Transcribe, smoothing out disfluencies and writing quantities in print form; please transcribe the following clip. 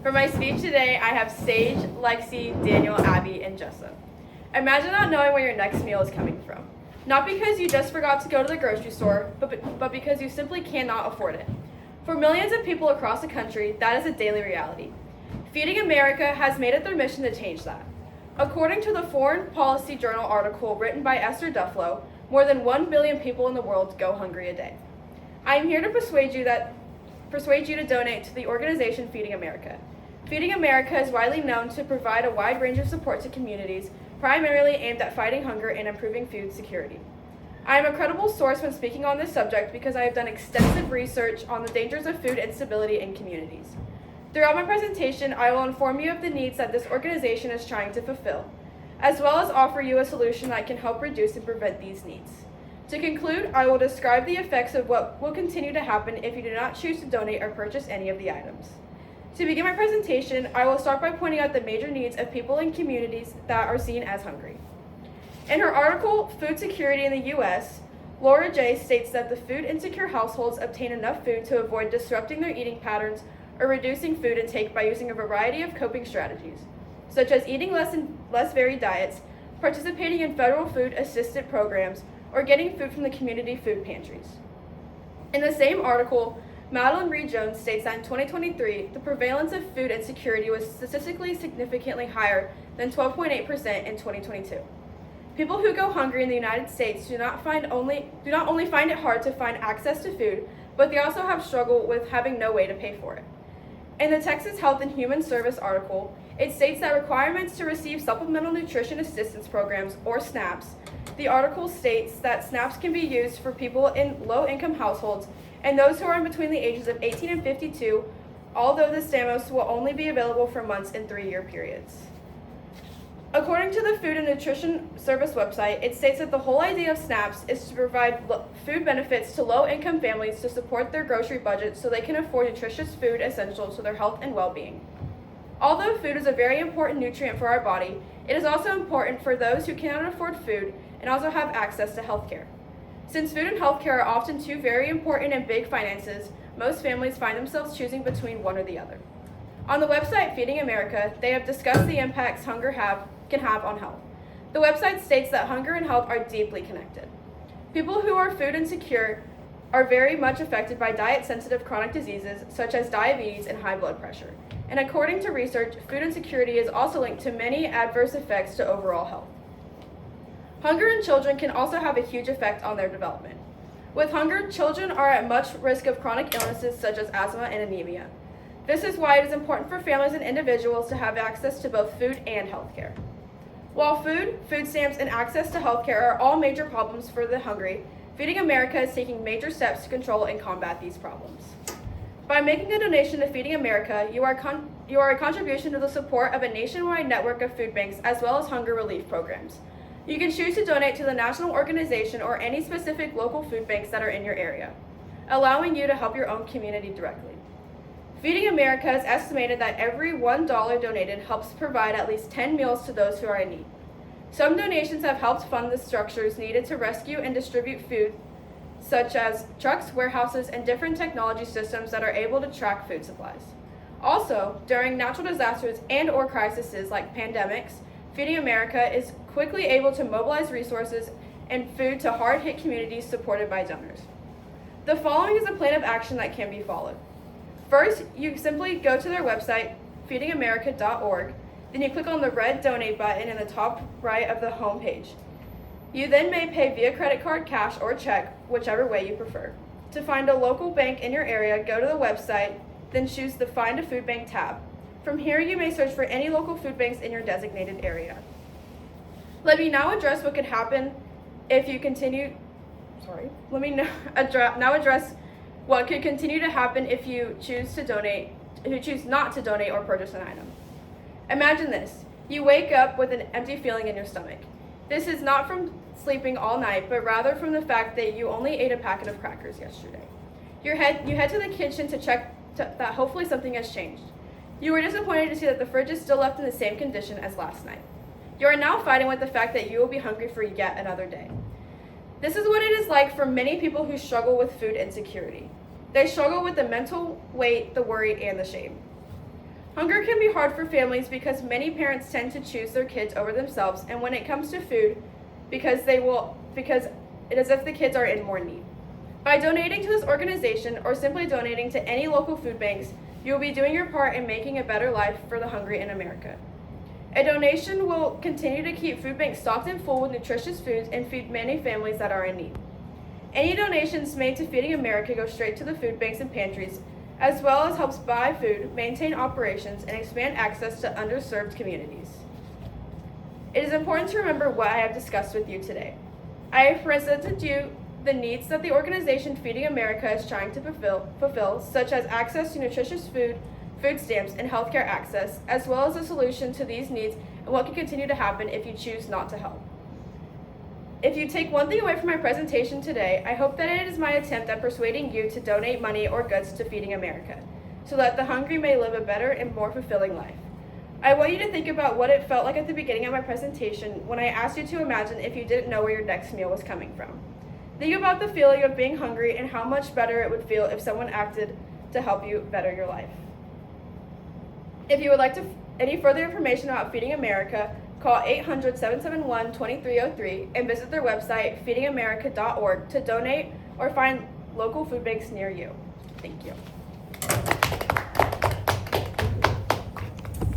For my speech today, I have Sage, Lexi, Daniel, Abby, and Jessa. Imagine not knowing where your next meal is coming from. Not because you just forgot to go to the grocery store, but because you simply cannot afford it. For millions of people across the country, that is a daily reality. Feeding America has made it their mission to change that. According to the Foreign Policy Journal article written by Esther Duflo, more than 1 billion people in the world go hungry a day. I am here to persuade you to donate to the organization Feeding America. Feeding America is widely known to provide a wide range of support to communities, primarily aimed at fighting hunger and improving food security. I am a credible source when speaking on this subject because I have done extensive research on the dangers of food instability in communities. Throughout my presentation, I will inform you of the needs that this organization is trying to fulfill, as well as offer you a solution that can help reduce and prevent these needs. To conclude, I will describe the effects of what will continue to happen if you do not choose to donate or purchase any of the items. To begin my presentation, I will start by pointing out the major needs of people in communities that are seen as hungry. In her article, Food Security in the U.S., Laura J. states that the food insecure households obtain enough food to avoid disrupting their eating patterns or reducing food intake by using a variety of coping strategies, such as eating less varied diets, participating in federal food assistance programs, or getting food from the community food pantries. In the same article, Madeline Reed Jones states that in 2023, the prevalence of food insecurity was statistically significantly higher than 12.8% in 2022. People who go hungry in the United States do not only find it hard to find access to food, but they also have struggled with having no way to pay for it. In the Texas Health and Human Service article, it states that requirements to receive Supplemental Nutrition Assistance Programs, or SNAPs. The article states that SNAPs can be used for people in low-income households and those who are in between the ages of 18 and 52, although the STAMOS will only be available for months in 3-year periods. According to the Food and Nutrition Service website, it states that the whole idea of SNAPs is to provide food benefits to low-income families to support their grocery budget so they can afford nutritious food essential to their health and well-being. Although food is a very important nutrient for our body, it is also important for those who cannot afford food and also have access to health care. Since food and health care are often two very important and big finances, most families find themselves choosing between one or the other. On the website Feeding America, they have discussed the impacts hunger can have on health. The website states that hunger and health are deeply connected. People who are food insecure are very much affected by diet-sensitive chronic diseases such as diabetes and high blood pressure. And according to research, food insecurity is also linked to many adverse effects to overall health. Hunger in children can also have a huge effect on their development. With hunger, children are at much risk of chronic illnesses such as asthma and anemia. This is why it is important for families and individuals to have access to both food and health care. While food stamps, and access to health care are all major problems for the hungry, Feeding America is taking major steps to control and combat these problems. By making a donation to Feeding America, you are a contribution to the support of a nationwide network of food banks as well as hunger relief programs. You can choose to donate to the national organization or any specific local food banks that are in your area, allowing you to help your own community directly. Feeding America has estimated that every $1 donated helps provide at least 10 meals to those who are in need. Some donations have helped fund the structures needed to rescue and distribute food, such as trucks, warehouses, and different technology systems that are able to track food supplies. Also, during natural disasters and/or crises like pandemics, Feeding America is quickly able to mobilize resources and food to hard-hit communities supported by donors. The following is a plan of action that can be followed. First, you simply go to their website, feedingamerica.org, then you click on the red donate button in the top right of the home page. You then may pay via credit card, cash, or check, whichever way you prefer. To find a local bank in your area, go to the website, then choose the Find a Food Bank tab. From here, you may search for any local food banks in your designated area. Let me now address what could happen if you continue. Address what could continue to happen if you choose not to donate or purchase an item. Imagine this: you wake up with an empty feeling in your stomach. This is not from sleeping all night, but rather from the fact that you only ate a packet of crackers yesterday. You head to the kitchen to check that hopefully something has changed. You are disappointed to see that the fridge is still left in the same condition as last night. You are now fighting with the fact that you will be hungry for yet another day. This is what it is like for many people who struggle with food insecurity. They struggle with the mental weight, the worry, and the shame. Hunger can be hard for families because many parents tend to choose their kids over themselves, and when it comes to food, because it is if the kids are in more need. By donating to this organization or simply donating to any local food banks, you will be doing your part in making a better life for the hungry in America. A donation will continue to keep food banks stocked and full with nutritious foods and feed many families that are in need. Any donations made to Feeding America go straight to the food banks and pantries, as well as helps buy food, maintain operations, and expand access to underserved communities. It is important to remember what I have discussed with you today. I have presented you the needs that the organization Feeding America is trying to fulfill, such as access to nutritious food, food stamps, and healthcare access, as well as a solution to these needs and what can continue to happen if you choose not to help. If you take one thing away from my presentation today, I hope that it is my attempt at persuading you to donate money or goods to Feeding America, so that the hungry may live a better and more fulfilling life. I want you to think about what it felt like at the beginning of my presentation when I asked you to imagine if you didn't know where your next meal was coming from. Think about the feeling of being hungry and how much better it would feel if someone acted to help you better your life. If you would like any further information about Feeding America, call 800-771-2303 and visit their website, feedingamerica.org, to donate or find local food banks near you. Thank you.